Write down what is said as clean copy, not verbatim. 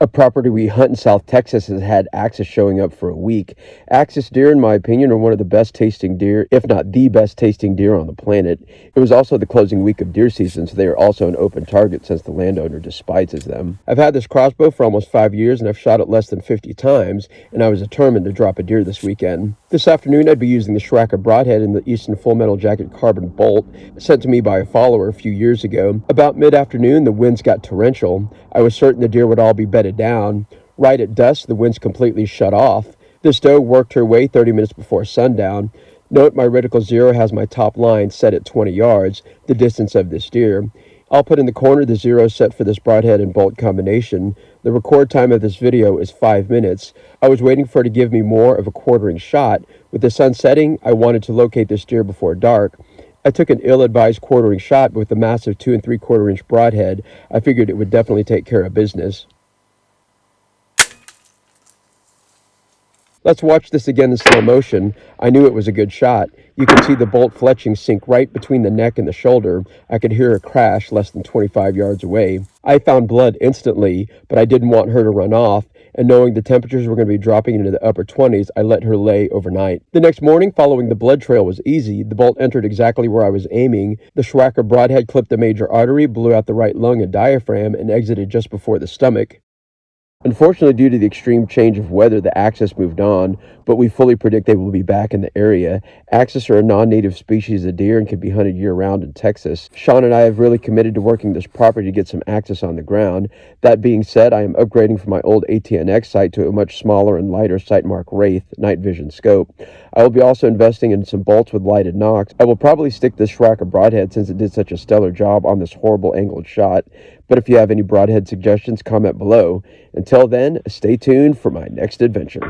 A property we hunt in South Texas has had axis showing up for a week. Axis deer, in my opinion, are one of the best tasting deer, if not the best tasting deer on the planet. It was also the closing week of deer season, so they are also an open target since the landowner despises them. I've had this crossbow for almost 5 years, and I've shot it less than 50 times, and I was determined to drop a deer this weekend. This afternoon, I'd be using the Schwacker Broadhead in the Easton Full Metal Jacket carbon bolt, sent to me by a follower a few years ago. About mid-afternoon, the winds got torrential. I was certain the deer would all be bedded down. Right at dusk, the winds completely shut off. This doe worked her way 30 minutes before sundown. Note my reticle 0 has my top line set at 20 yards, the distance of this deer. I'll put in the corner the 0 set for this broadhead and bolt combination. The record time of this video is 5 minutes. I was waiting for her to give me more of a quartering shot. With the sun setting, I wanted to locate this deer before dark. I took an ill-advised quartering shot, but with the massive 2 3/4 inch broadhead, I figured it would definitely take care of business. Let's watch this again in slow motion. I knew it was a good shot. You can see the bolt fletching sink right between the neck and the shoulder. I could hear a crash less than 25 yards away. I found blood instantly, but I didn't want her to run off, and knowing the temperatures were going to be dropping into the upper 20s, I let her lay overnight. The next morning, following the blood trail was easy. The bolt entered exactly where I was aiming. The Schwacker Broadhead clipped the major artery, blew out the right lung and diaphragm, and exited just before the stomach. Unfortunately, due to the extreme change of weather, the axis moved on, but we fully predict they will be back in the area. Axis are a non-native species of deer and can be hunted year-round in Texas. Sean and I have really committed to working this property to get some axis on the ground. That being said, I am upgrading from my old ATNX sight to a much smaller and lighter Sightmark Wraith night vision scope. I will be also investing in some bolts with lighted nocks. I will probably stick this Schwacker Broadhead since it did such a stellar job on this horrible angled shot. But if you have any broadhead suggestions, comment below. Until then, stay tuned for my next adventure.